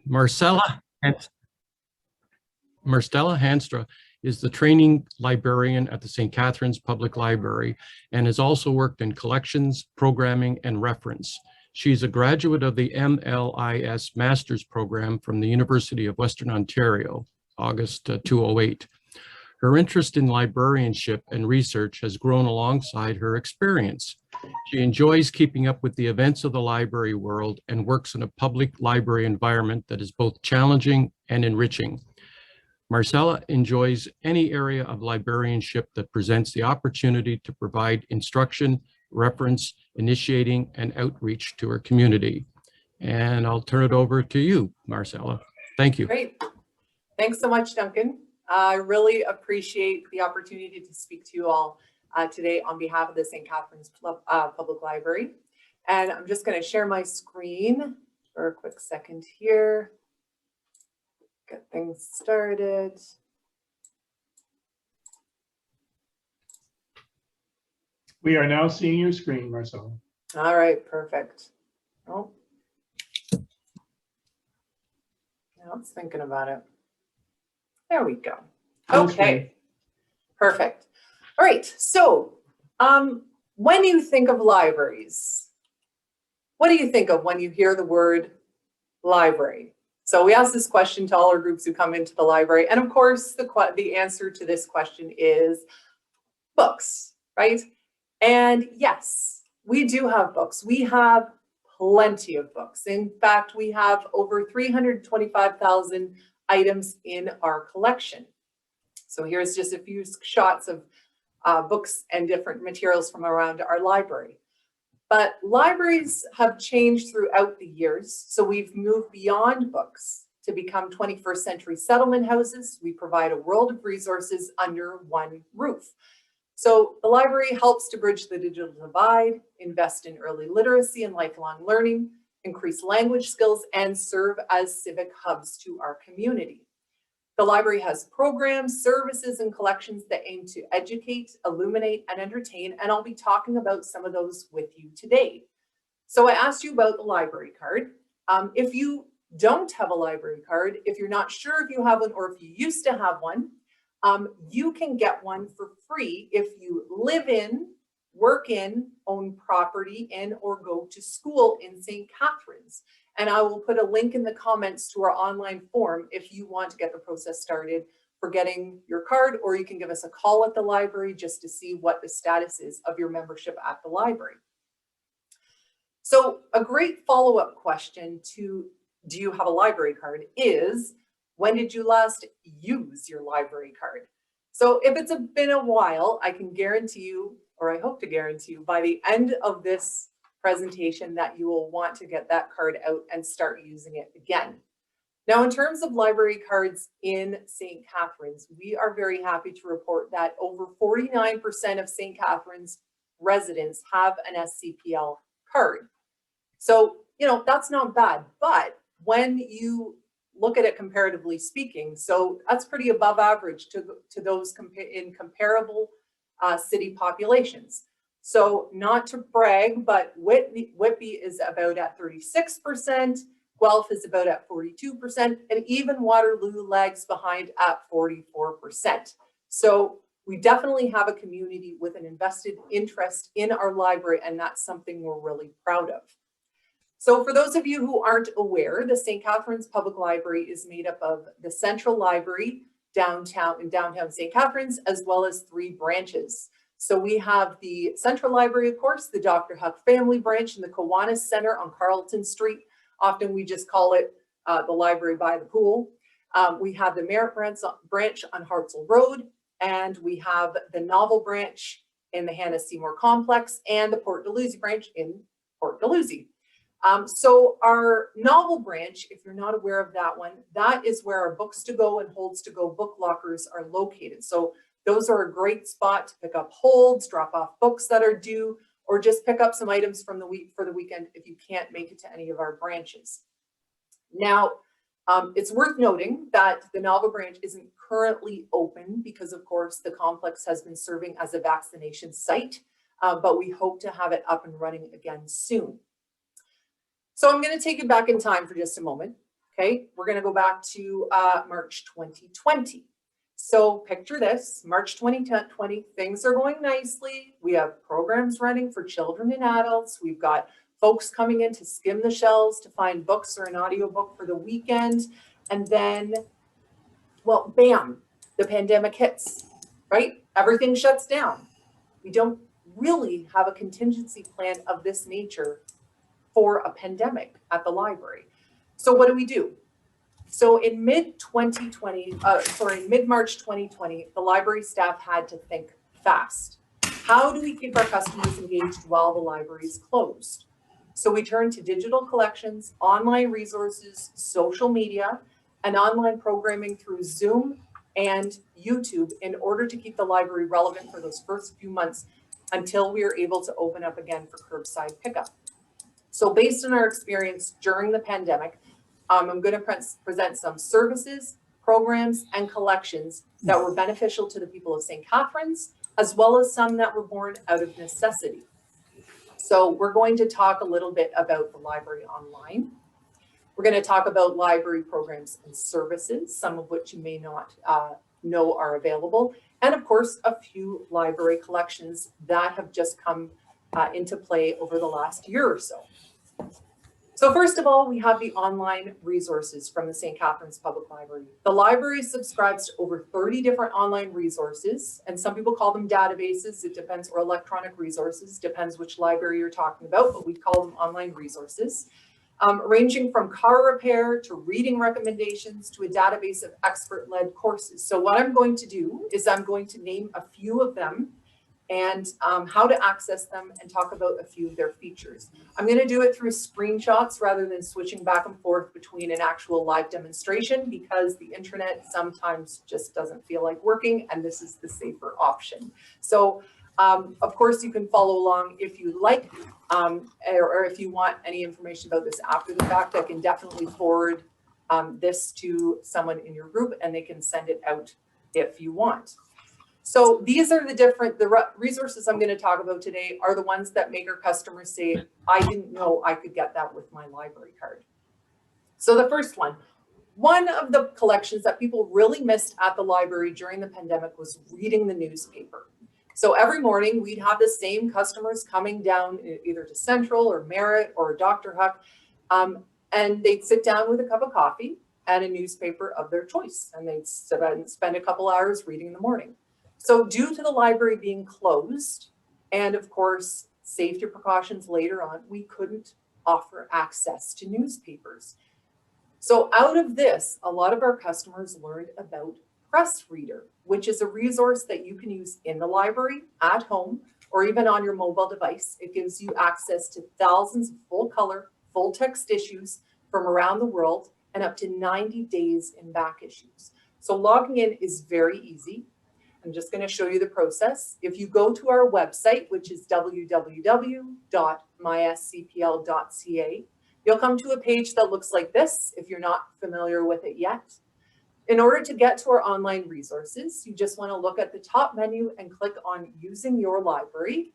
Marcella Haanstra is the training librarian at the St. Catharines Public Library and has also worked in collections, programming, and reference. She's a graduate of the MLIS Master's Program from the University of Western Ontario, August 2008. Her interest in librarianship and research has grown alongside her experience. She enjoys keeping up with the events of the library world and works in a public library environment that is both challenging and enriching. Marcella enjoys any area of librarianship that presents the opportunity to provide instruction, reference, initiating, and outreach to her community. And I'll turn it over to you, Marcella. Thank you. Great. Thanks so much, Duncan. I really appreciate the opportunity to speak to you all today on behalf of the St. Catharines Public Library. And I'm just going to share my screen for a quick second here. Get things started. We are now seeing your screen, Marcella. All right, perfect. Oh, now it's thinking about it. There we go. Okay, perfect. All right, so when you think of libraries, what do you think of when you hear the word library? So we ask this question to all our groups who come into the library. And of course, the answer to this question is books, right? And yes, we do have books. We have plenty of books. In fact, we have over 325,000 items in our collection. So here's just a few shots of books and different materials from around our library. But libraries have changed throughout the years. So we've moved beyond books to become 21st century settlement houses. We provide a world of resources under one roof. So the library helps to bridge the digital divide, invest in early literacy and lifelong learning, increase language skills, and serve as civic hubs to our community. The library has programs, services, and collections that aim to educate, illuminate, and entertain, and I'll be talking about some of those with you today. So I asked you about the library card. If you don't have a library card, if you're not sure if you have one or if you used to have one, you can get one for free if you live in, work in, own property in, or go to school in St. Catharines. And I will put a link in the comments to our online form if you want to get the process started for getting your card, or you can give us a call at the library just to see what the status is of your membership at the library. So a great follow-up question to do you have a library card is, when did you last use your library card? So if it's been a while, I can guarantee you, or I hope to guarantee you, by the end of this presentation that you will want to get that card out and start using it again. Now, in terms of library cards in St. Catharines, we are very happy to report that over 49% of St. Catharines residents have an SCPL card. So, you know, that's not bad, but when you look at it comparatively speaking, so that's pretty above average to those in comparable city populations. So not to brag, but Whitby is about at 36%, Guelph is about at 42%, and even Waterloo lags behind at 44%. So we definitely have a community with an invested interest in our library, and that's something we're really proud of. So for those of you who aren't aware, the St. Catharines Public Library is made up of the Central Library in downtown St. Catharines, as well as 3 branches. So we have the Central Library, of course, the Dr. Huck Family Branch in the Kiwanis Center on Carleton Street. Often we just call it the library by the pool. We have the Merritt branch on Hartzell Road, and we have the Novel branch in the Hannah Seymour Complex and the Port Dalhousie branch in Port Dalhousie. So our Novel branch, if you're not aware of that one, that is where our Books to Go and Holds to Go book lockers are located. So those are a great spot to pick up holds, drop off books that are due, or just pick up some items from the week for the weekend if you can't make it to any of our branches. Now, it's worth noting that the Novel branch isn't currently open because, of course, the complex has been serving as a vaccination site, but we hope to have it up and running again soon. So I'm going to take you back in time for just a moment. Okay, we're going to go back to March 2020. So picture this, March 2020, things are going nicely. We have programs running for children and adults. We've got folks coming in to skim the shelves to find books or an audiobook for the weekend. And then, well, bam, the pandemic hits, right? Everything shuts down. We don't really have a contingency plan of this nature for a pandemic at the library. So what do? So in mid-March 2020, the library staff had to think fast. How do we keep our customers engaged while the library is closed? So we turned to digital collections, online resources, social media, and online programming through Zoom and YouTube in order to keep the library relevant for those first few months until we are able to open up again for curbside pickup. So based on our experience during the pandemic, I'm going to present some services, programs, and collections that were beneficial to the people of St. Catharines, as well as some that were born out of necessity. So we're going to talk a little bit about the library online. We're going to talk about library programs and services, some of which you may not know are available, and of course, a few library collections that have just come into play over the last year or so. So first of all, we have the online resources from the St. Catharines Public Library. The library subscribes to over 30 different online resources, and some people call them databases. It depends, or electronic resources, depends which library you're talking about, but we call them online resources, ranging from car repair to reading recommendations to a database of expert-led courses. So what I'm going to do is I'm going to name a few of them and how to access them and talk about a few of their features. I'm going to do it through screenshots rather than switching back and forth between an actual live demonstration because the internet sometimes just doesn't feel like working, and this is the safer option. So of course you can follow along if you like, or if you want any information about this after the fact. I can definitely forward this to someone in your group and they can send it out if you want. So these are the resources I'm going to talk about today are the ones that make our customers say, I didn't know I could get that with my library card. So the first one of the collections that people really missed at the library during the pandemic was reading the newspaper. So every morning we'd have the same customers coming down either to Central or Merritt or Dr. Huck, and they'd sit down with a cup of coffee and a newspaper of their choice, and they'd spend a couple hours reading in the morning. So due to the library being closed, and of course, safety precautions later on, we couldn't offer access to newspapers. So out of this, a lot of our customers learned about PressReader, which is a resource that you can use in the library, at home, or even on your mobile device. It gives you access to thousands of full color, full text issues from around the world and up to 90 days in back issues. So logging in is very easy. I'm just going to show you the process. If you go to our website, which is www.myscpl.ca, you'll come to a page that looks like this if you're not familiar with it yet. In order to get to our online resources, you just want to look at the top menu and click on Using Your Library,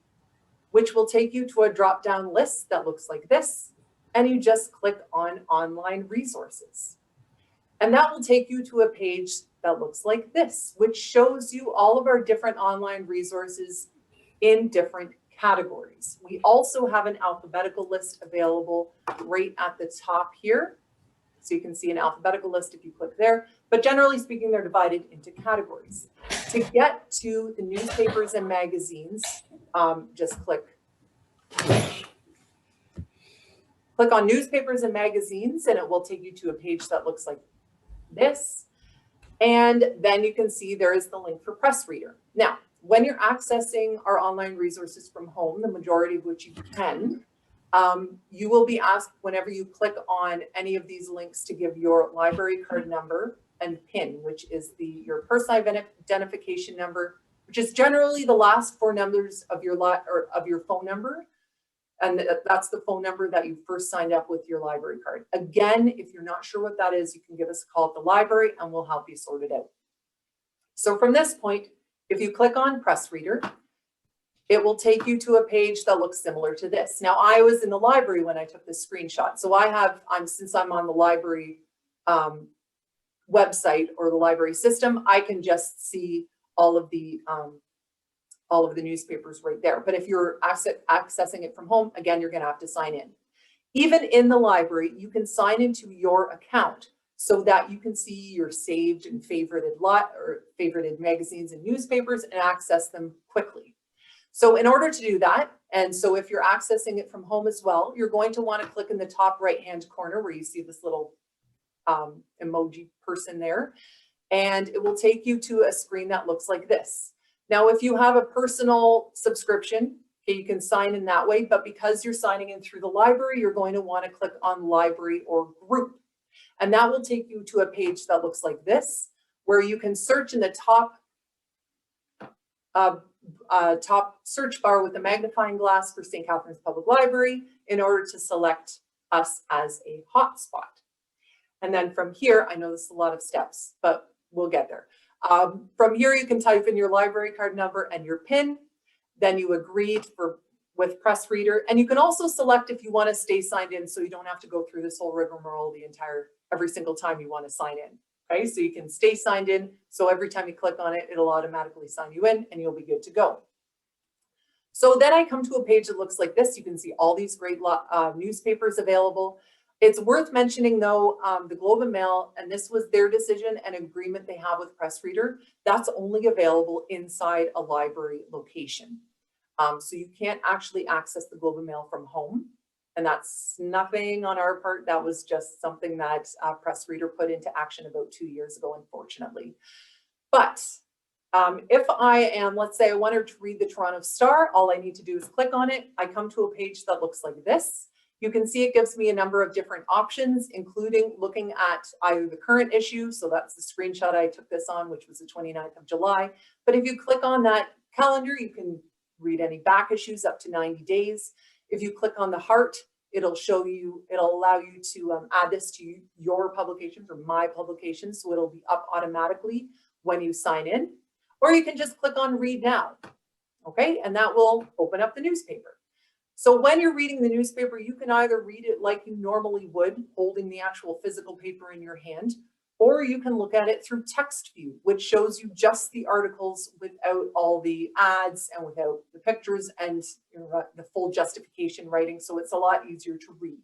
which will take you to a drop-down list that looks like this, and you just click on Online Resources. And that will take you to a page that looks like this, which shows you all of our different online resources in different categories. We also have an alphabetical list available right at the top here. So you can see an alphabetical list if you click there, but generally speaking, they're divided into categories. To get to the newspapers and magazines, just click on newspapers and magazines, and it will take you to a page that looks like this. And then you can see there is the link for PressReader. Now, when you're accessing our online resources from home, the majority of which you can, you will be asked whenever you click on any of these links to give your library card number and PIN, which is your personal identification number, which is generally the last four numbers of your phone number. And that's the phone number that you first signed up with your library card. Again, if you're not sure what that is, you can give us a call at the library and we'll help you sort it out. So from this point, if you click on PressReader, it will take you to a page that looks similar to this. Now, I was in the library when I took this screenshot. So since I'm on the library website or the library system, I can just see all of the newspapers right there. But if you're accessing it from home, again, you're going to have to sign in. Even in the library, you can sign into your account so that you can see your saved and favorited magazines and newspapers and access them quickly. So in order to do that, and so if you're accessing it from home as well, you're going to want to click in the top right-hand corner where you see this little emoji person there, and it will take you to a screen that looks like this. Now, if you have a personal subscription, okay, you can sign in that way, but because you're signing in through the library, you're going to want to click on library or group. And that will take you to a page that looks like this, where you can search in the top search bar with the magnifying glass for St. Catharines Public Library in order to select us as a hotspot. And then from here, I know this is a lot of steps, but we'll get there. From here, you can type in your library card number and your PIN. Then you agree with PressReader. And you can also select if you want to stay signed in so you don't have to go through this whole rigmarole every single time you want to sign in. Okay, so you can stay signed in. So every time you click on it, it'll automatically sign you in and you'll be good to go. So then I come to a page that looks like this. You can see all these great newspapers available. It's worth mentioning though, the Globe and Mail, and this was their decision and agreement they have with PressReader, that's only available inside a library location. So you can't actually access the Globe and Mail from home. And that's nothing on our part. That was just something that PressReader put into action about 2 years ago, unfortunately. But if I am, let's say I wanted to read the Toronto Star, all I need to do is click on it. I come to a page that looks like this. You can see it gives me a number of different options, including looking at either the current issue. So that's the screenshot I took this on, which was the 29th of July. But if you click on that calendar, you can read any back issues up to 90 days. If you click on the heart, it'll allow you to add this to your publications or my publications. So it'll be up automatically when you sign in, or you can just click on read now. Okay, and that will open up the newspaper. So when you're reading the newspaper, you can either read it like you normally would, holding the actual physical paper in your hand, or you can look at it through text view, which shows you just the articles without all the ads and without the pictures and the full justification writing. So it's a lot easier to read.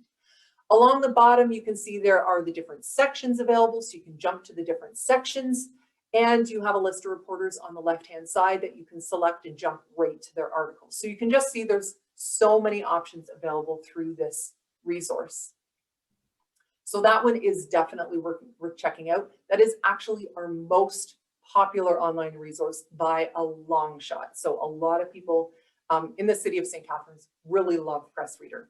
Along the bottom, you can see there are the different sections available. So you can jump to the different sections, and you have a list of reporters on the left-hand side that you can select and jump right to their articles. So you can just see there's so many options available through this resource. So that one is definitely worth checking out. That is actually our most popular online resource by a long shot. So a lot of people in the city of St. Catharines really love PressReader.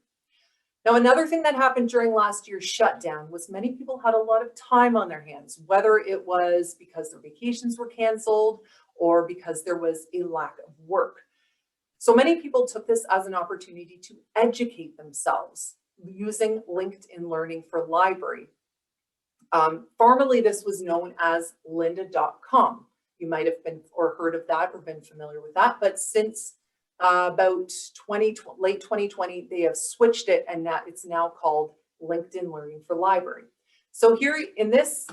Now, another thing that happened during last year's shutdown was many people had a lot of time on their hands, whether it was because their vacations were canceled or because there was a lack of work. So many people took this as an opportunity to educate themselves using LinkedIn Learning for Library. Formerly, this was known as lynda.com. You might have been or heard of that or been familiar with that, but since about late 2020, they have switched it and it's now called LinkedIn Learning for Library. So here in this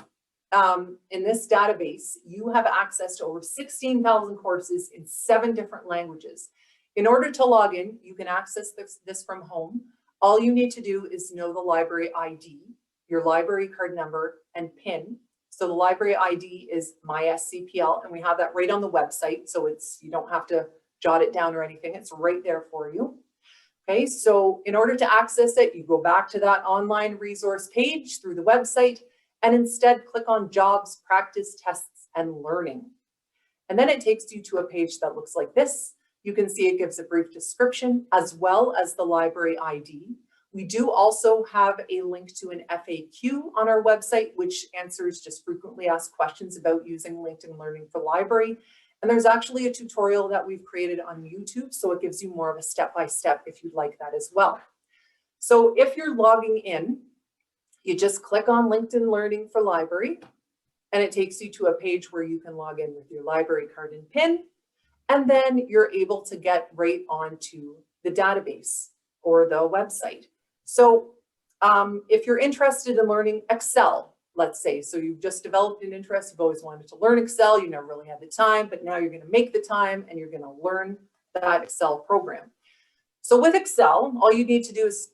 database, you have access to over 16,000 courses in 7 different languages. In order to log in, you can access this from home. All you need to do is know the library ID, your library card number, and PIN. So the library ID is MySCPL, and we have that right on the website. So you don't have to jot it down or anything. It's right there for you. Okay, so in order to access it, you go back to that online resource page through the website, and instead click on Jobs, Practice, Tests, and Learning. And then it takes you to a page that looks like this. You can see it gives a brief description as well as the library ID. We do also have a link to an FAQ on our website, which answers just frequently asked questions about using LinkedIn Learning for Library. And there's actually a tutorial that we've created on YouTube, so it gives you more of a step-by-step if you'd like that as well. So if you're logging in, you just click on LinkedIn Learning for Library, and it takes you to a page where you can log in with your library card and PIN. And then you're able to get right onto the database or the website. So if you're interested in learning Excel, let's say. So you've just developed an interest, you've always wanted to learn Excel, you never really had the time, but now you're going to make the time and you're going to learn that Excel program. So with Excel, all you need to do is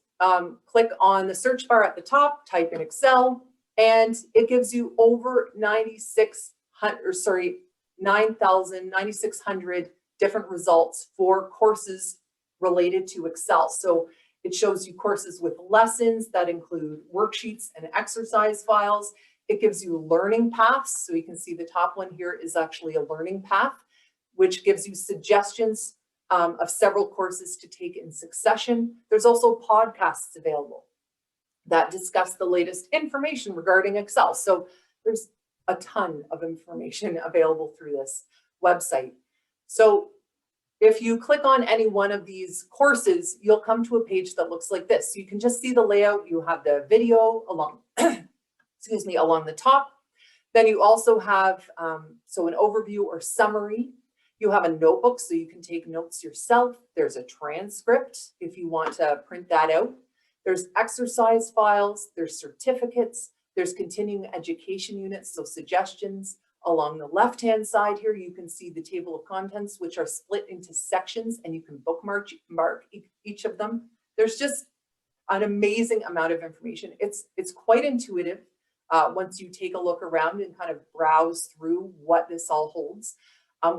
click on the search bar at the top, type in Excel, and it gives you over 9,600 different results for courses related to Excel. So it shows you courses with lessons that include worksheets and exercise files. It gives you learning paths. So you can see the top one here is actually a learning path, which gives you suggestions of several courses to take in succession. There's also podcasts available that discuss the latest information regarding Excel. So there's a ton of information available through this website. So if you click on any one of these courses, you'll come to a page that looks like this. You can just see the layout. You have the video along, excuse me, along the top. Then you also have, so an overview or summary. You have a notebook, so you can take notes yourself. There's a transcript if you want to print that out. There's exercise files, there's certificates, there's continuing education units, so suggestions. Along the left-hand side here, you can see the table of contents, which are split into sections, and you can bookmark each of them. There's just an amazing amount of information. It's quite intuitive once you take a look around and kind of browse through what this all holds.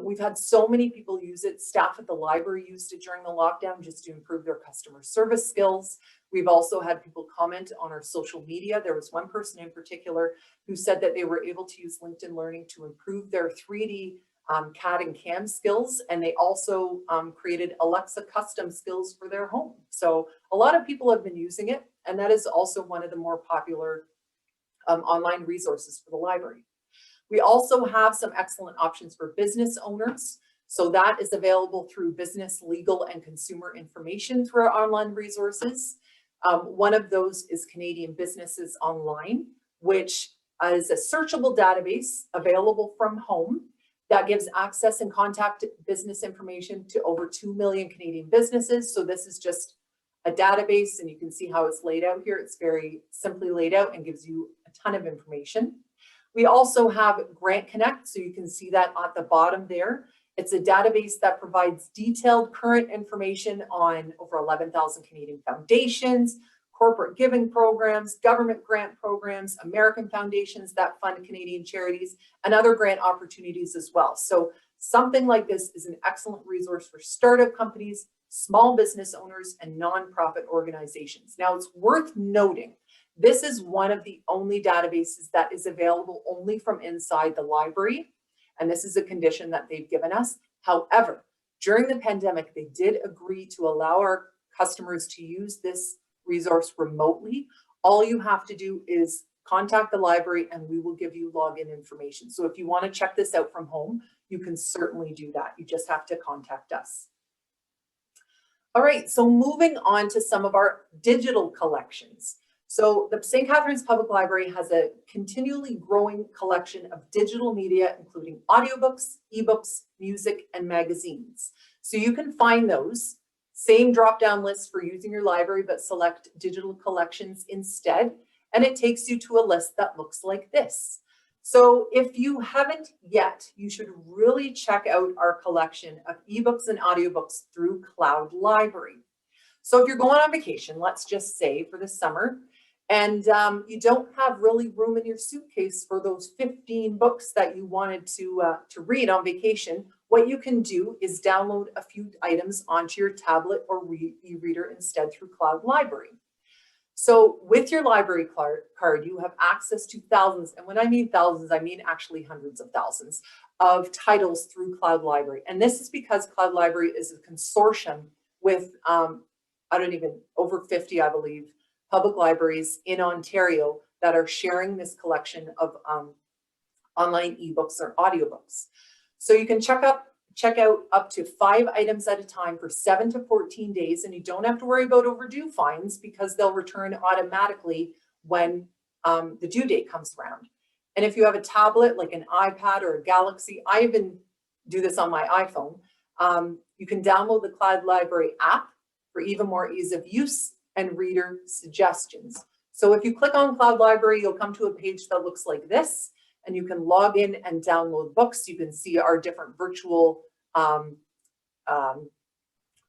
We've had so many people use it. Staff at the library used it during the lockdown just to improve their customer service skills. We've also had people comment on our social media. There was one person in particular who said that they were able to use LinkedIn Learning to improve their 3D CAD and CAM skills. And they also created Alexa custom skills for their home. So a lot of people have been using it. And that is also one of the more popular online resources for the library. We also have some excellent options for business owners. So that is available through business, legal, and consumer information through our online resources. One of those is Canadian Businesses Online, which is a searchable database available from home that gives access and contact business information to over 2 million Canadian businesses. So this is just a database, and you can see how it's laid out here. It's very simply laid out and gives you a ton of information. We also have Grant Connect, so you can see that at the bottom there. It's a database that provides detailed current information on over 11,000 Canadian foundations, corporate giving programs, government grant programs, American foundations that fund Canadian charities, and other grant opportunities as well. So something like this is an excellent resource for startup companies, small business owners, and nonprofit organizations. Now, it's worth noting, this is one of the only databases that is available only from inside the library. And this is a condition that they've given us. However, during the pandemic, they did agree to allow our customers to use this resource remotely. All you have to do is contact the library and we will give you login information. So if you want to check this out from home, you can certainly do that. You just have to contact us. All right, so moving on to some of our digital collections. So the St. Catharines Public Library has a continually growing collection of digital media, including audiobooks, ebooks, music, and magazines. So you can find those, same drop-down list for using your library, but select digital collections instead. And it takes you to a list that looks like this. So if you haven't yet, you should really check out our collection of ebooks and audiobooks through cloudLibrary. So if you're going on vacation, let's just say for the summer, and you don't have really room in your suitcase for those 15 books that you wanted to read on vacation, what you can do is download a few items onto your tablet or e-reader instead through cloudLibrary. So with your library card, you have access to thousands, and when I mean thousands, I mean actually hundreds of thousands of titles through cloudLibrary. And this is because cloudLibrary is a consortium with, over 50, I believe, public libraries in Ontario that are sharing this collection of online ebooks or audiobooks. So you can check out up to 5 items at a time for 7 to 14 days, and you don't have to worry about overdue fines because they'll return automatically when the due date comes around. And if you have a tablet like an iPad or a Galaxy, I even do this on my iPhone, you can download the cloudLibrary app for even more ease of use and reader suggestions. So if you click on cloudLibrary, you'll come to a page that looks like this, and you can log in and download books. You can see our different virtual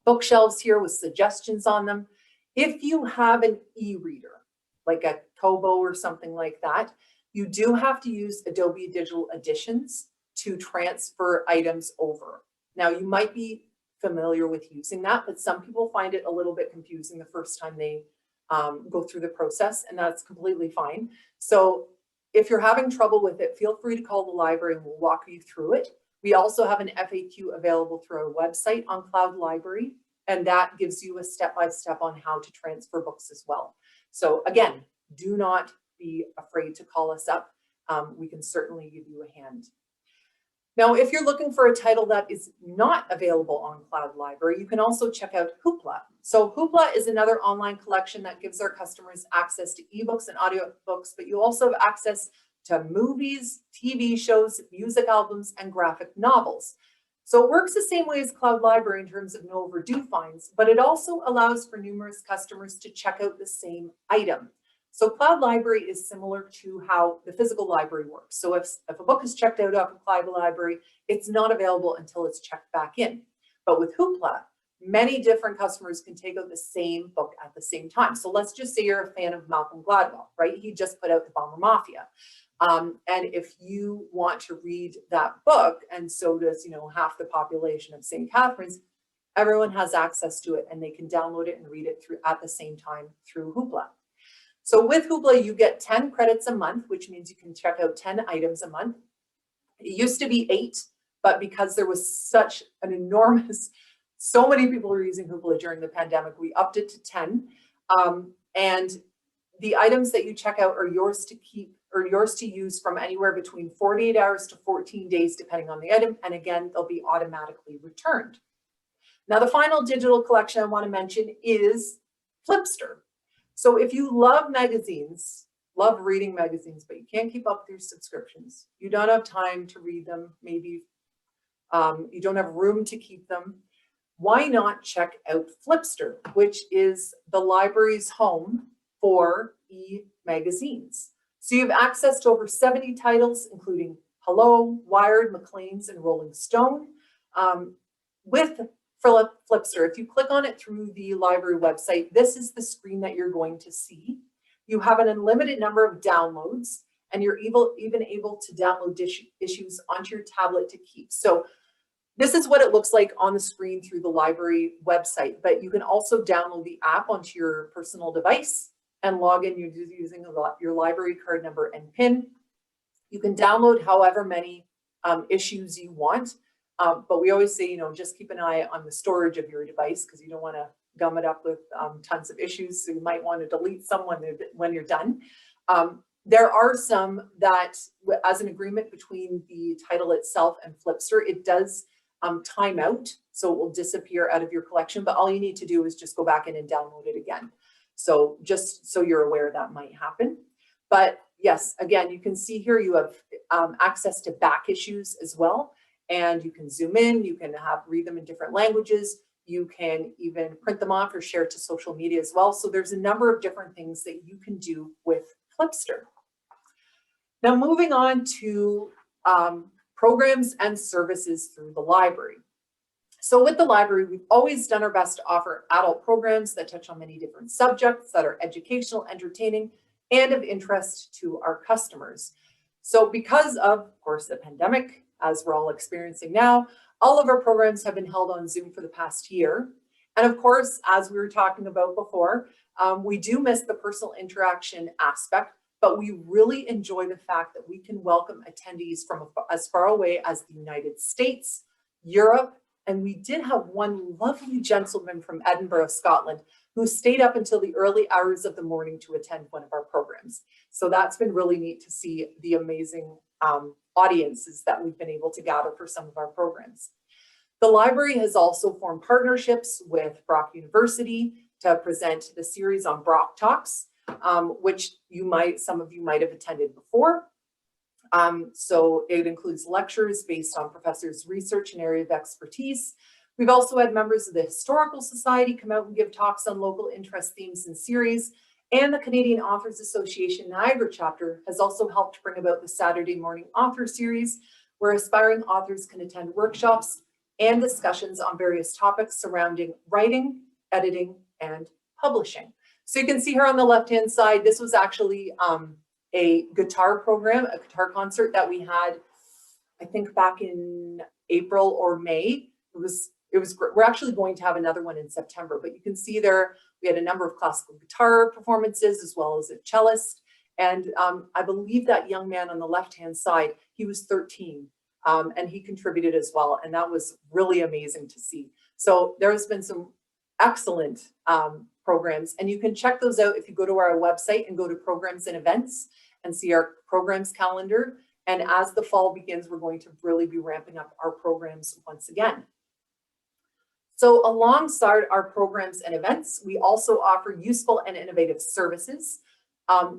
bookshelves here with suggestions on them. If you have an e-reader, like a Kobo or something like that, you do have to use Adobe Digital Editions to transfer items over. Now, you might be familiar with using that, but some people find it a little bit confusing the first time they go through the process, and that's completely fine. So if you're having trouble with it, feel free to call the library and we'll walk you through it. We also have an FAQ available through our website on cloudLibrary, and that gives you a step-by-step on how to transfer books as well. So again, do not be afraid to call us up. We can certainly give you a hand. Now, if you're looking for a title that is not available on cloudLibrary, you can also check out Hoopla. So Hoopla is another online collection that gives our customers access to ebooks and audiobooks, but you also have access to movies, TV shows, music albums, and graphic novels. So it works the same way as cloudLibrary in terms of no overdue fines, but it also allows for numerous customers to check out the same item. So cloudLibrary is similar to how the physical library works. So if a book is checked out of cloudLibrary, it's not available until it's checked back in. But with Hoopla, many different customers can take out the same book at the same time. So let's just say you're a fan of Malcolm Gladwell, right? He just put out The Bomber Mafia. And if you want to read that book, and so does, half the population of St. Catharines, everyone has access to it and they can download it and read it at the same time through Hoopla. So with Hoopla, you get 10 credits a month, which means you can check out 10 items a month. It used to be 8, but because there was such an enormous, so many people were using Hoopla during the pandemic, we upped it to 10. And the items that you check out are yours to keep or yours to use from anywhere between 48 hours to 14 days, depending on the item. And again, they'll be automatically returned. Now, the final digital collection I want to mention is Flipster. So if you love magazines, love reading magazines, but you can't keep up with your subscriptions, you don't have time to read them, maybe you don't have room to keep them, why not check out Flipster, which is the library's home for e-magazines. So you have access to over 70 titles, including Hello, Wired, Maclean's, and Rolling Stone. With Flipster, if you click on it through the library website, this is the screen that you're going to see. You have an unlimited number of downloads, and you're even able to download issues onto your tablet to keep. So this is what it looks like on the screen through the library website, but you can also download the app onto your personal device and log in using your library card number and PIN. You can download however many issues you want, but we always say, just keep an eye on the storage of your device because you don't want to gum it up with tons of issues. So you might want to delete some when you're done. There are some that, as an agreement between the title itself and Flipster, it does time out, so it will disappear out of your collection, but all you need to do is just go back in and download it again. So just so you're aware that might happen. But yes, again, you can see here you have access to back issues as well, and you can zoom in, you can read them in different languages, you can even print them off or share to social media as well. So there's a number of different things that you can do with Flipster. Now moving on to programs and services through the library. So with the library, we've always done our best to offer adult programs that touch on many different subjects that are educational, entertaining, and of interest to our customers. So because of course, the pandemic, as we're all experiencing now, all of our programs have been held on Zoom for the past year. And of course, as we were talking about before, we do miss the personal interaction aspect, but we really enjoy the fact that we can welcome attendees from as far away as the United States, Europe, and we did have one lovely gentleman from Edinburgh, Scotland, who stayed up until the early hours of the morning to attend one of our programs. So that's been really neat to see the amazing audiences that we've been able to gather for some of our programs. The library has also formed partnerships with Brock University to present the series on Brock Talks, which some of you might have attended before. So it includes lectures based on professors' research and area of expertise. We've also had members of the Historical Society come out and give talks on local interest themes and series. And the Canadian Authors Association Niagara chapter has also helped bring about the Saturday Morning Author Series, where aspiring authors can attend workshops and discussions on various topics surrounding writing, editing, and publishing. So you can see here on the left-hand side, this was actually a guitar program, a guitar concert that we had, I think back in April or May. We're actually going to have another one in September, but you can see there we had a number of classical guitar performances as well as a cellist. And I believe that young man on the left-hand side, he was 13 and he contributed as well. And that was really amazing to see. So there's been some excellent programs, and you can check those out if you go to our website and go to programs and events and see our programs calendar. And as the fall begins, we're going to really be ramping up our programs once again. So alongside our programs and events, we also offer useful and innovative services.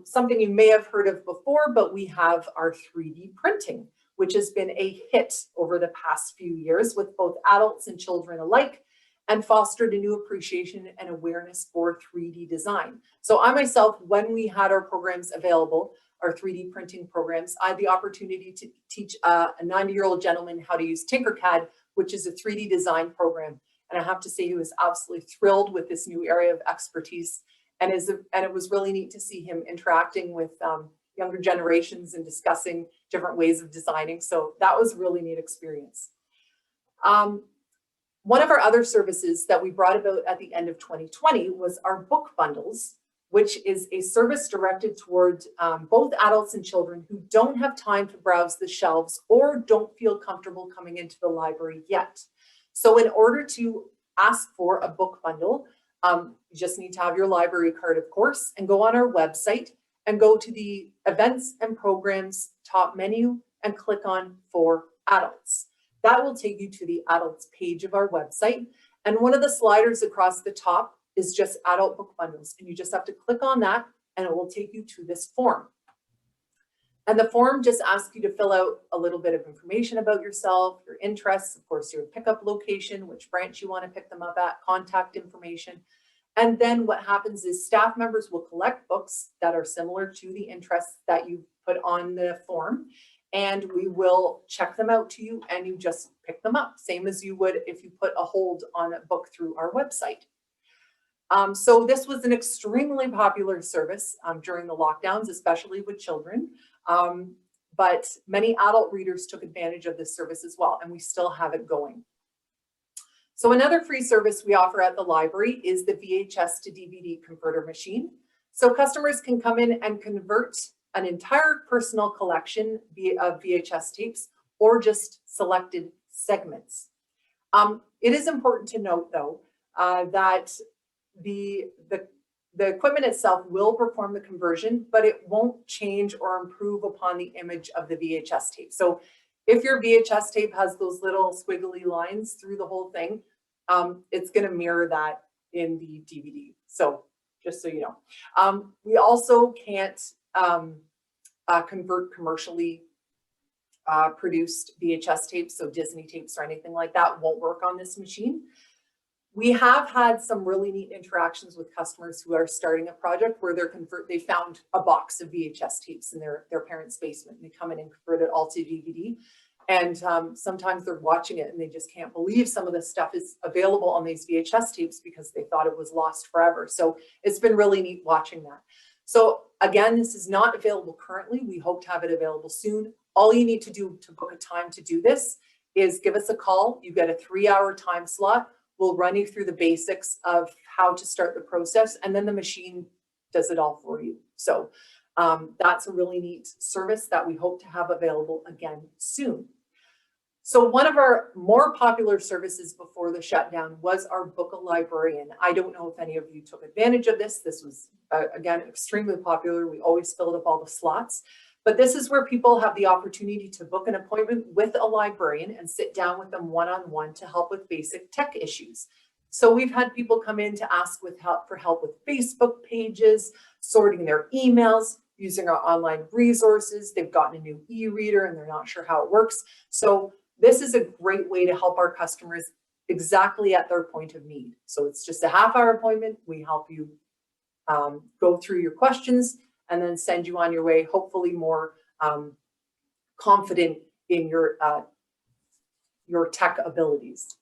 Something you may have heard of before, but we have our 3D printing, which has been a hit over the past few years with both adults and children alike, and fostered a new appreciation and awareness for 3D design. So I myself, when we had our programs available, our 3D printing programs, I had the opportunity to teach a 90-year-old gentleman how to use Tinkercad, which is a 3D design program. And I have to say he was absolutely thrilled with this new area of expertise. And it was really neat to see him interacting with younger generations and discussing different ways of designing. So that was a really neat experience. One of our other services that we brought about at the end of 2020 was our book bundles, which is a service directed towards both adults and children who don't have time to browse the shelves or don't feel comfortable coming into the library yet. So in order to ask for a book bundle, you just need to have your library card, of course, and go on our website and go to the events and programs top menu and click on for adults. That will take you to the adults page of our website. And one of the sliders across the top is just adult book bundles. And you just have to click on that and it will take you to this form. And the form just asks you to fill out a little bit of information about yourself, your interests, of course, your pickup location, which branch you want to pick them up at, contact information. And then what happens is staff members will collect books that are similar to the interests that you put on the form, and we will check them out to you and you just pick them up, same as you would if you put a hold on a book through our website. So this was an extremely popular service during the lockdowns, especially with children. But many adult readers took advantage of this service as well, and we still have it going. So another free service we offer at the library is the VHS to DVD converter machine. So customers can come in and convert an entire personal collection of VHS tapes or just selected segments. It is important to note, though, that the equipment itself will perform the conversion, but it won't change or improve upon the image of the VHS tape. So if your VHS tape has those little squiggly lines through the whole thing, it's going to mirror that in the DVD. So just so you know. We also can't convert commercially produced VHS tapes, so Disney tapes or anything like that won't work on this machine. We have had some really neat interactions with customers who are starting a project where they found a box of VHS tapes in their parents' basement, and they come in and convert it all to DVD. And sometimes they're watching it and they just can't believe some of the stuff is available on these VHS tapes because they thought it was lost forever. So it's been really neat watching that. So again, this is not available currently. We hope to have it available soon. All you need to do to book a time to do this is give us a call. You get a 3-hour time slot. We'll run you through the basics of how to start the process, and then the machine does it all for you. So that's a really neat service that we hope to have available again soon. So one of our more popular services before the shutdown was our Book a Librarian. I don't know if any of you took advantage of this. This was, again, extremely popular. We always filled up all the slots. But this is where people have the opportunity to book an appointment with a librarian and sit down with them one-on-one to help with basic tech issues. So we've had people come in to ask for help with Facebook pages, sorting their emails, using our online resources. They've gotten a new e-reader and they're not sure how it works. So this is a great way to help our customers exactly at their point of need. So it's just a half-hour appointment. We help you go through your questions and then send you on your way, hopefully more confident in your tech abilities.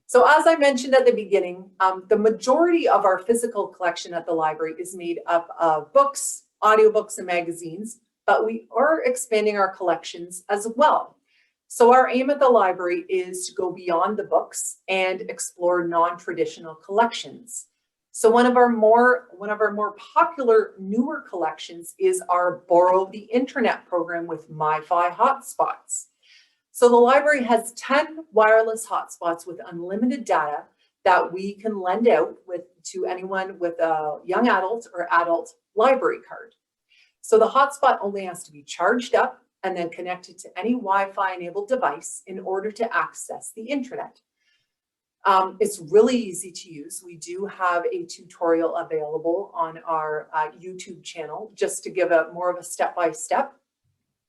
So as I mentioned at the beginning, the majority of our physical collection at the library is made up of books, audiobooks, and magazines, but we are expanding our collections as well. So our aim at the library is to go beyond the books and explore non-traditional collections. So one of our more popular newer collections is our Borrow the Internet program with Mifi Hotspots. So the library has 10 wireless hotspots with unlimited data that we can lend out to anyone with a young adult or adult library card. So the hotspot only has to be charged up and then connected to any Wi-Fi enabled device in order to access the internet. It's really easy to use. We do have a tutorial available on our YouTube channel just to give more of a step-by-step.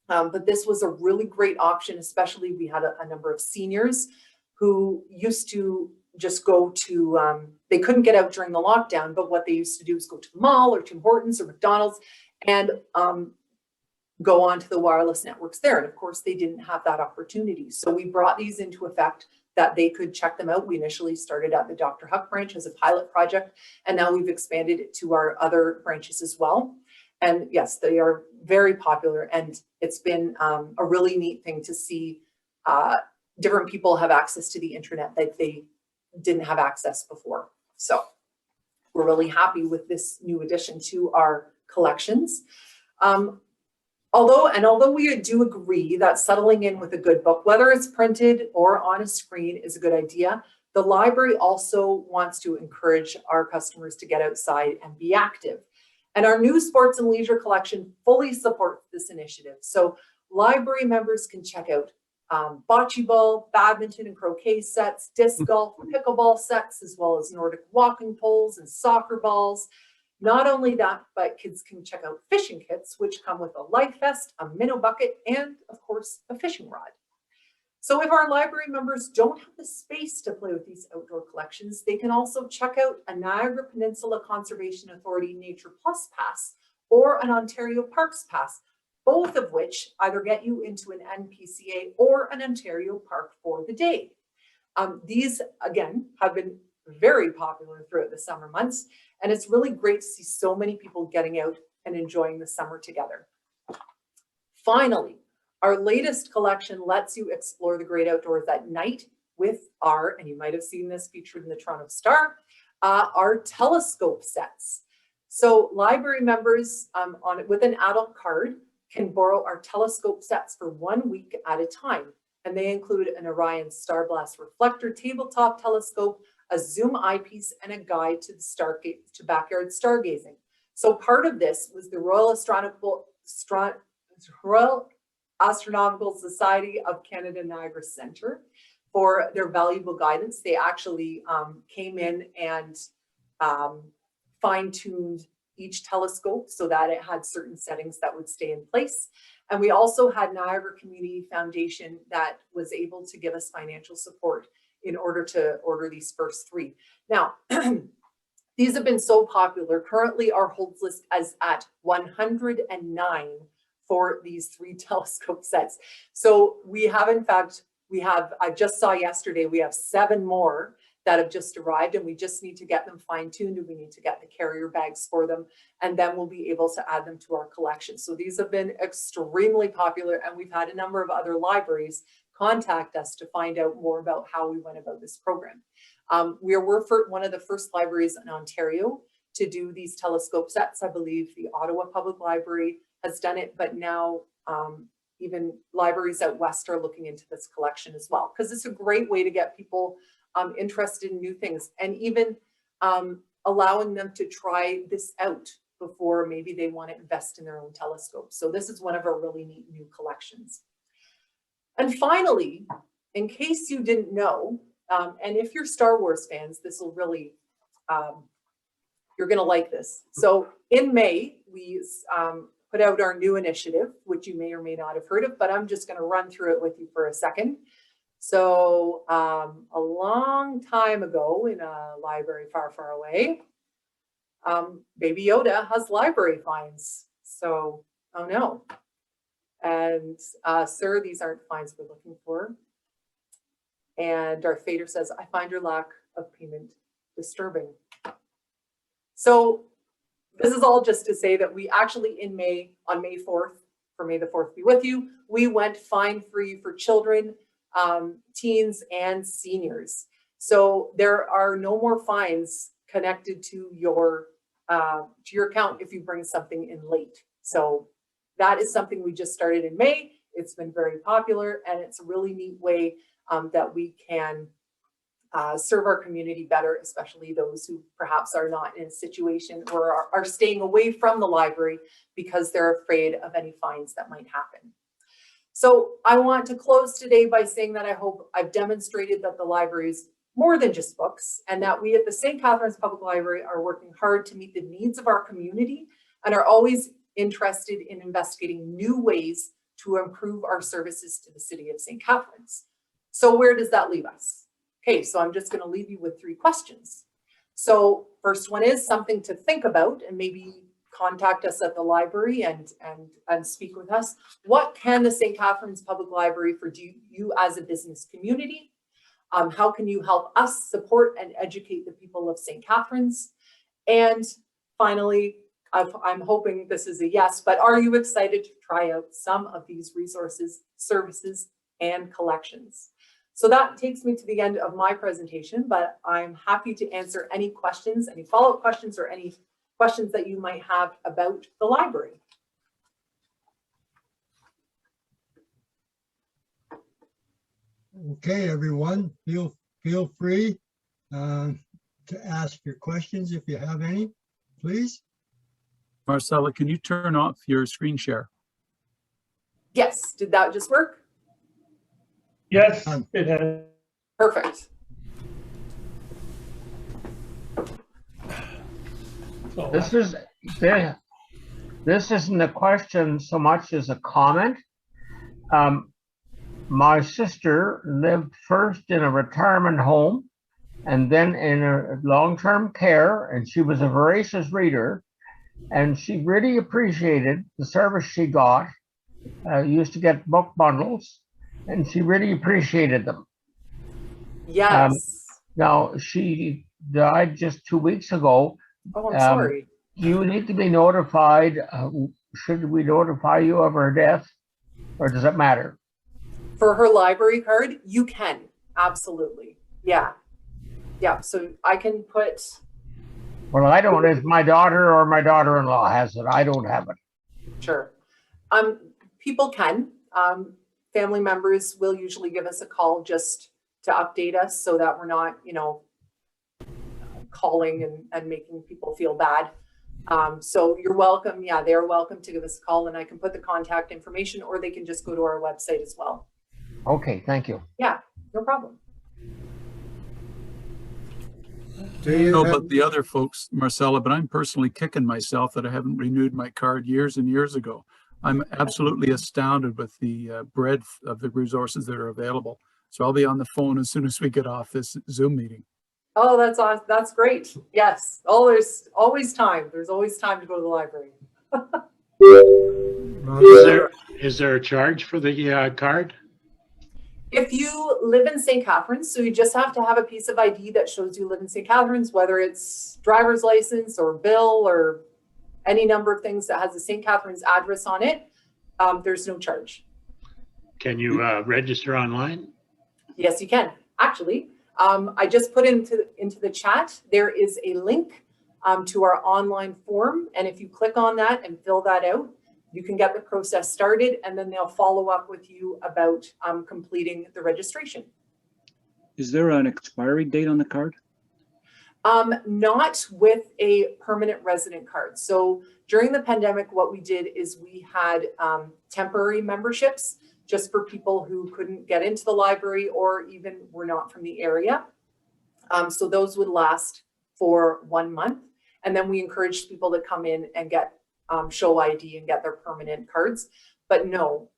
But this was a really great option, especially we had a number of seniors who used to just go to, they couldn't get out during the lockdown, but what they used to do is go to the mall or Tim Hortons or McDonald's and go on to the wireless networks there. And of course, they didn't have that opportunity. So we brought these into effect that they could check them out. We initially started at the Dr. Huck branch as a pilot project, and now we've expanded it to our other branches as well. And yes, they are very popular, and it's been a really neat thing to see different people have access to the internet that they didn't have access before. So we're really happy with this new addition to our collections. Although we do agree that settling in with a good book, whether it's printed or on a screen, is a good idea, the library also wants to encourage our customers to get outside and be active. And our new sports and leisure collection fully supports this initiative. So library members can check out bocce ball, badminton and croquet sets, disc golf, pickleball sets, as well as Nordic walking poles and soccer balls. Not only that, but kids can check out fishing kits, which come with a life vest, a minnow bucket, and of course, a fishing rod. So if our library members don't have the space to play with these outdoor collections, they can also check out a Niagara Peninsula Conservation Authority Nature Plus Pass or an Ontario Parks Pass, both of which either get you into an NPCA or an Ontario park for the day. These, again, have been very popular throughout the summer months, and it's really great to see so many people getting out and enjoying the summer together. Finally, our latest collection lets you explore the great outdoors at night with our, and you might have seen this featured in the Toronto Star, our telescope sets. So library members with an adult card can borrow our telescope sets for 1 week at a time. And they include an Orion Star Blast reflector tabletop telescope, a zoom eyepiece, and a guide to the backyard stargazing. So part of this was the Royal Astronomical Society of Canada Niagara Centre. For their valuable guidance, they actually came in and fine-tuned each telescope so that it had certain settings that would stay in place. And we also had Niagara Community Foundation that was able to give us financial support in order to order these first 3. Now, these have been so popular. Currently, our holds list is at 109 for these 3 telescope sets. So we have, in fact, I just saw yesterday, we have 7 more that have just arrived, and we just need to get them fine-tuned, and we need to get the carrier bags for them, and then we'll be able to add them to our collection. So these have been extremely popular, and we've had a number of other libraries contact us to find out more about how we went about this program. We're one of the first libraries in Ontario to do these telescope sets. I believe the Ottawa Public Library has done it, but now even libraries out west are looking into this collection as well, because it's a great way to get people interested in new things, and even allowing them to try this out before maybe they want to invest in their own telescope. So this is one of our really neat new collections. And finally, in case you didn't know, and if you're Star Wars fans, this will really, you're going to like this. So in May, we put out our new initiative, which you may or may not have heard of, but I'm just going to run through it with you for a second. So a long time ago in a library far, far away, Baby Yoda has library fines. So, oh no. And sir, these aren't fines we're looking for. And Darth Vader says, I find your lack of payment disturbing. So this is all just to say that we actually in May, on May 4th, for May the 4th be with you, we went fine-free for children, teens, and seniors. So there are no more fines connected to your account if you bring something in late. So that is something we just started in May. It's been very popular, and it's a really neat way that we can serve our community better, especially those who perhaps are not in a situation or are staying away from the library because they're afraid of any fines that might happen. So I want to close today by saying that I hope I've demonstrated that the library is more than just books, and that we at the St. Catharines Public Library are working hard to meet the needs of our community and are always interested in investigating new ways to improve our services to the city of St. Catharines. So where does that leave us? Okay, so I'm just going to leave you with 3 questions. So first one is something to think about, and maybe contact us at the library and speak with us. What can the St. Catharines Public Library do you as a business community? How can you help us support and educate the people of St. Catharines? And finally, I'm hoping this is a yes, but are you excited to try out some of these resources, services, and collections? So that takes me to the end of my presentation, but I'm happy to answer any questions, any follow-up questions, or any questions that you might have about the library. Okay, everyone, feel free to ask your questions if you have any, please. Marcella, can you turn off your screen share? Yes, did that just work? Yes, it has. Perfect. So, This isn't a question so much as a comment. My sister lived first in a retirement home and then in a long-term care, and she was a voracious reader, and she really appreciated the service she got. Used to get book bundles, and she really appreciated them. Yes. Now, she died just 2 weeks ago. Oh, I'm sorry. Do you need to be notified? Should we notify you of her death, or does it matter? For her library card, you can, absolutely. Yeah. Yeah, so I can put. Well, I don't. If my daughter or my daughter-in-law has it, I don't have it. Sure. People can. Family members will usually give us a call just to update us so that we're not, calling and making people feel bad. So you're welcome. Yeah, they're welcome to give us a call, and I can put the contact information, or they can just go to our website as well. Okay, thank you. Yeah, no problem. Do I don't you know have- about the other folks, Marcella, but I'm personally kicking myself that I haven't renewed my card years and years ago. I'm absolutely astounded with the breadth of the resources that are available. So I'll be on the phone as soon as we get off this Zoom meeting. Oh, that's awesome. That's great. Yes. Oh, there's always time. There's always time to go to the library. is there a charge for the card? If you live in St. Catharines, so you just have to have a piece of ID that shows you live in St. Catharines, whether it's driver's license or bill or any number of things that has a St. Catharines address on it, there's no charge. Can you register online? Yes, you can. Actually, I just put into the chat, there is a link to our online form. And if you click on that and fill that out, you can get the process started, and then they'll follow up with you about completing the registration. Is there an expiry date on the card? Not with a permanent resident card. So during the pandemic, what we did is we had temporary memberships just for people who couldn't get into the library or even were not from the area. So those would last for 1 month. And then we encouraged people to come in and get show ID and get their permanent cards. But no,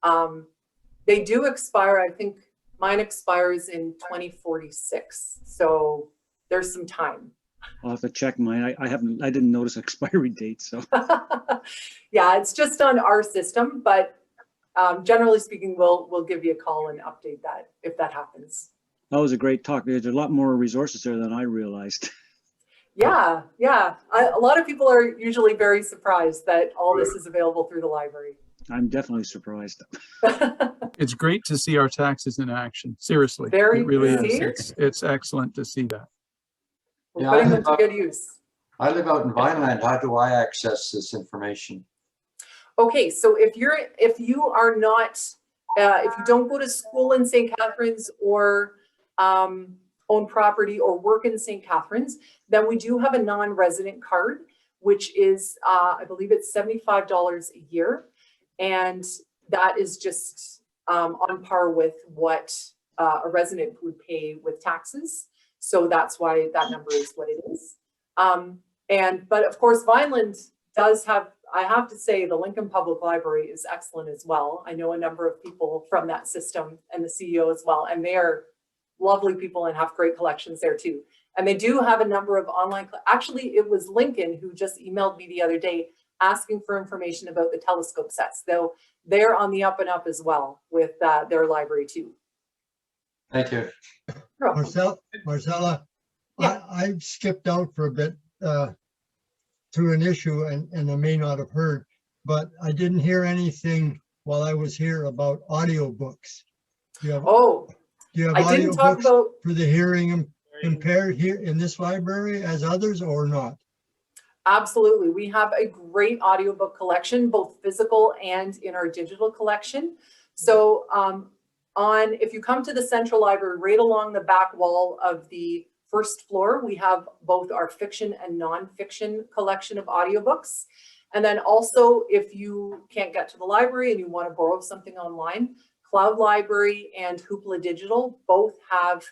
they do expire. I think mine expires in 2046. So there's some time. I'll have to check mine. I didn't notice expiry date, so. Yeah, it's just on our system, but generally speaking, we'll give you a call and update that if that happens. That was a great talk. There's a lot more resources there than I realized. Yeah, yeah. A lot of people are usually very surprised that all this is available through the library. I'm definitely surprised. It's great to see our taxes in action. Seriously, Very, it really see? is. It's excellent to see that. We're Yeah, putting them to good use. I live out in Vineland. How do I access this information? Okay, so if you are not, if you don't go to school in St. Catharines or own property or work in St. Catharines, then we do have a non-resident card, which is, I believe it's $75 a year. And that is just on par with what a resident would pay with taxes. So that's why that number is what it is. But of course, Vineland does have, I have to say, the Lincoln Public Library is excellent as well. I know a number of people from that system and the CEO as well, and they are lovely people and have great collections there too. And they do have a number of online, actually it was Lincoln who just emailed me the other day asking for information about the telescope sets, though they're on the up and up as well with their library too. Thank you. Marcella, Yeah. I skipped out for a bit through an issue and I may not have heard, but I didn't hear anything while I was here about audiobooks. Do you have I didn't talk audiobooks about, for the hearing impaired here in this library as others or not? absolutely. We have a great audiobook collection, both physical and in our digital collection. So if you come to the Central Library, right along the back wall of the first floor, we have both our fiction and nonfiction collection of audiobooks. And then also, if you can't get to the library and you want to borrow something online, cloudLibrary and Hoopla Digital both have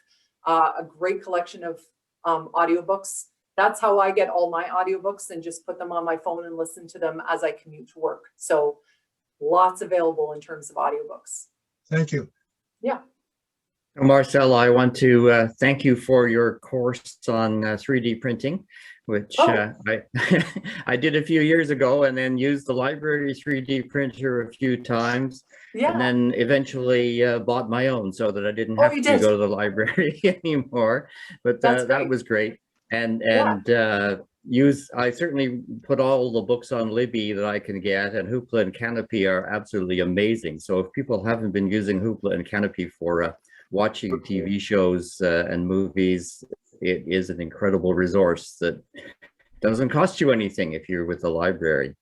a great collection of audiobooks. That's how I get all my audiobooks and just put them on my phone and listen to them as I commute to work. So lots available in terms of audiobooks. Thank you. Yeah. Marcella, I want to thank you for your course on 3D printing, which I did a few years ago and then used the library 3D printer a few times. Yeah. And then eventually bought my own so that I didn't have to go to the library anymore. But that was great. And I certainly put all the books on Libby that I can get, and Hoopla and Canopy are absolutely amazing. So if people haven't been using Hoopla and Canopy for watching TV shows and movies, it is an incredible resource that doesn't cost you anything if you're with the library.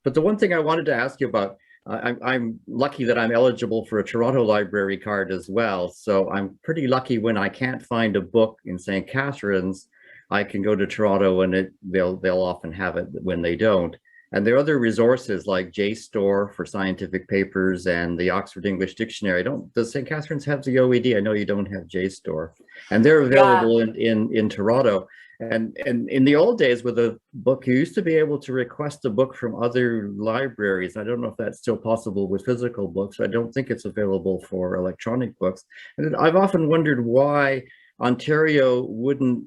But the one thing I wanted to ask you about, I'm lucky that I'm eligible for a Toronto Library card as well. So I'm pretty lucky when I can't find a book in St. Catharines, I can go to Toronto and they'll often have it when they don't. And there are other resources like JSTOR for scientific papers and the Oxford English Dictionary. Does St. Catharines have the OED? I know you don't have JSTOR. And they're available in Toronto. And in the old days with a book, you used to be able to request a book from other libraries. I don't know if that's still possible with physical books. I don't think it's available for electronic books. And I've often wondered why Ontario wouldn't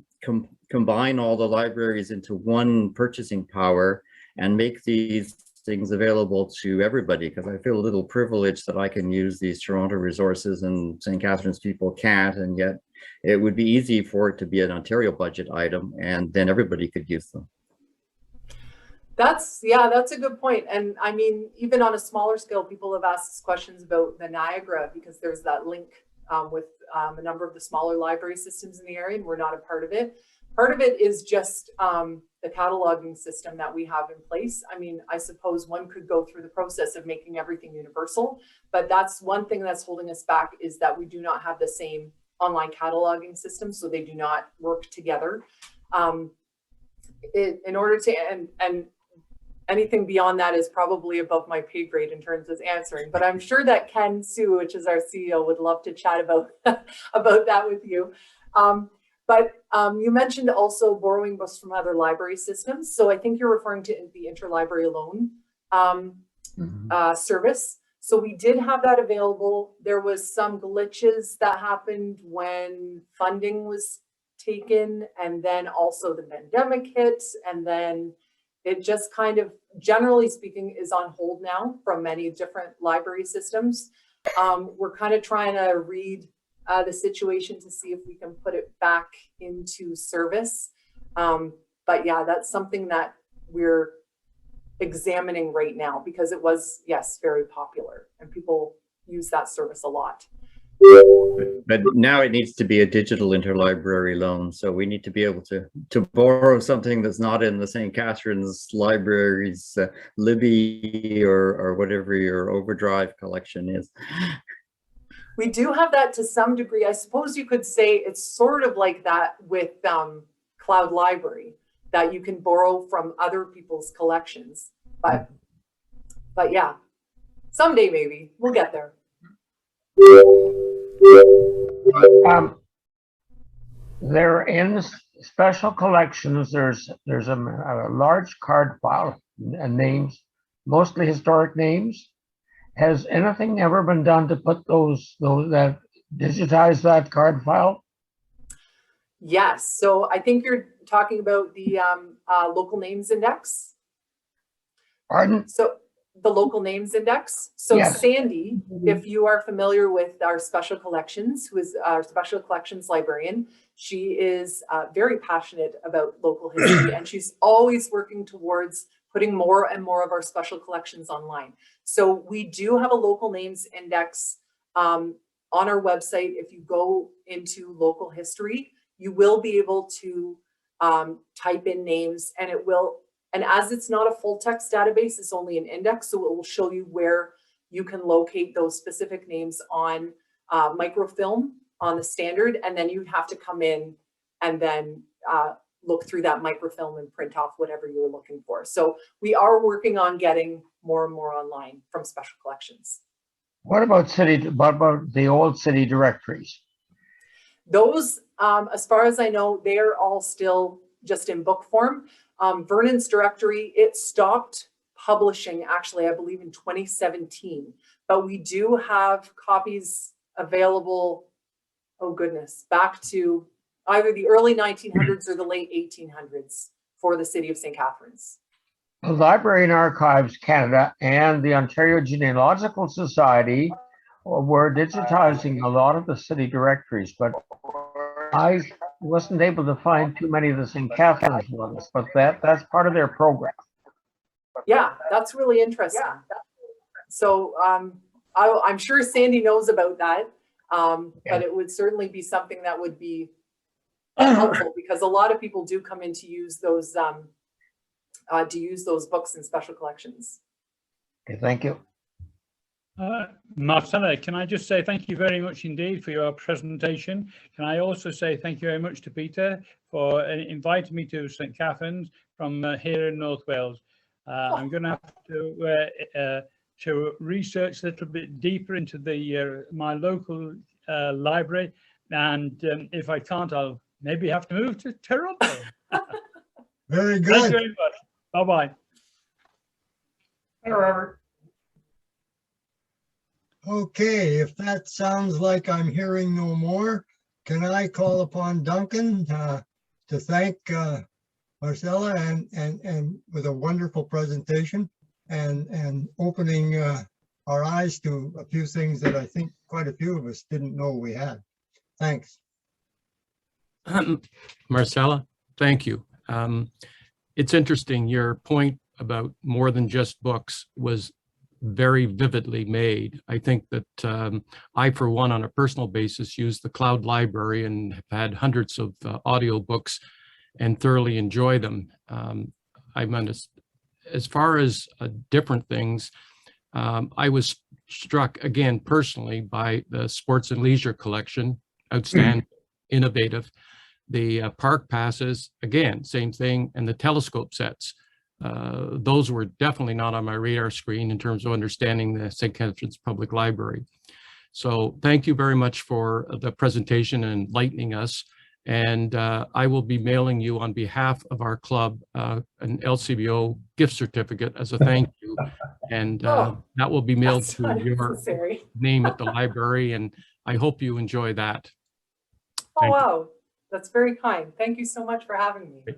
combine all the libraries into one purchasing power and make these things available to everybody, because I feel a little privileged that I can use these Toronto resources and St. Catharines people can't, and yet it would be easy for it to be an Ontario budget item and then everybody could use them. That's a good point. And I mean, even on a smaller scale, people have asked us questions about the Niagara because there's that link with a number of the smaller library systems in the area, and we're not a part of it. Part of it is just the cataloging system that we have in place. I mean, I suppose one could go through the process of making everything universal, but that's one thing that's holding us back, is that we do not have the same online cataloging system, so they do not work together. In order to, and anything beyond that is probably above my pay grade in terms of answering, but I'm sure that Ken Sue, which is our CEO, would love to chat about about that with you. But you mentioned also borrowing books from other library systems. So I think you're referring to the interlibrary loan service. So we did have that available. There was some glitches that happened when funding was taken, and then also the pandemic hit, and then it just kind of, generally speaking, is on hold now from many different library systems. We're kind of trying to read the situation to see if we can put it back into service. But yeah, that's something that we're examining right now, because it was, yes, very popular and people use that service a lot. But now it needs to be a digital interlibrary loan. So we need to be able to borrow something that's not in the St. Catharines Library's Libby or whatever your Overdrive collection is. We do have that to some degree. I suppose you could say it's sort of like that with cloudLibrary, that you can borrow from other people's collections. But yeah, someday maybe we'll get there. They're in special collections. There's a large card file and names, mostly historic names. Has anything ever been done to put those that digitize that card file? Yes. So I think you're talking about the local names index. Pardon? So the local names index. So Yes. Sandy, if you are familiar with our special collections, who is our special collections librarian, she is very passionate about local history, and she's always working towards putting more and more of our special collections online. So we do have a local names index on our website. If you go into local history, you will be able to type in names, and it will, and as it's not a full text database, it's only an index, so it will show you where you can locate those specific names on microfilm on the standard, and then you have to come in and then look through that microfilm and print off whatever you were looking for. So we are working on getting more and more online from special collections. What about the old city directories? Those, as far as I know, they're all still just in book form. Vernon's directory, it stopped publishing actually, I believe in 2017, but we do have copies available, oh goodness, back to either the early 1900s or the late 1800s for the city of St. Catharines. The Library and Archives Canada and the Ontario Genealogical Society were digitizing a lot of the city directories, but I wasn't able to find too many of the St. Catharines ones, but that's part of their program. Yeah, that's really interesting. So I'm sure Sandy knows about that, but it would certainly be something that would be helpful, because a lot of people do come in to use those books in special collections. Okay, thank you. Marcella, can I just say thank you very much indeed for your presentation. Can I also say thank you very much to Peter for inviting me to St. Catharines from here in North Wales. I'm going to have to research a little bit deeper into the my local library, and if I can't, I'll maybe have to move to Toronto. Very good. Thank you very much. Bye-bye. Hey, Robert. Okay, if that sounds like I'm hearing no more, can I call upon Duncan to thank Marcella and with a wonderful presentation and opening our eyes to a few things that I think quite a few of us didn't know we had. Thanks. Marcella, thank you. It's interesting, your point about more than just books was very vividly made. I think that I, for one, on a personal basis, use the cloudLibrary and have had hundreds of audio books and thoroughly enjoy them. As far as different things, I was struck again personally by the sports and leisure collection, outstanding, innovative. The park passes, again, same thing, and the telescope sets. Those were definitely not on my radar screen in terms of understanding the St. Catharines Public Library. So thank you very much for the presentation and enlightening us. And I will be mailing you on behalf of our club an LCBO gift certificate as a thank you. And that will be mailed to your name at the library. And I hope you enjoy that. Oh, wow. That's very kind. Thank you so much for having me.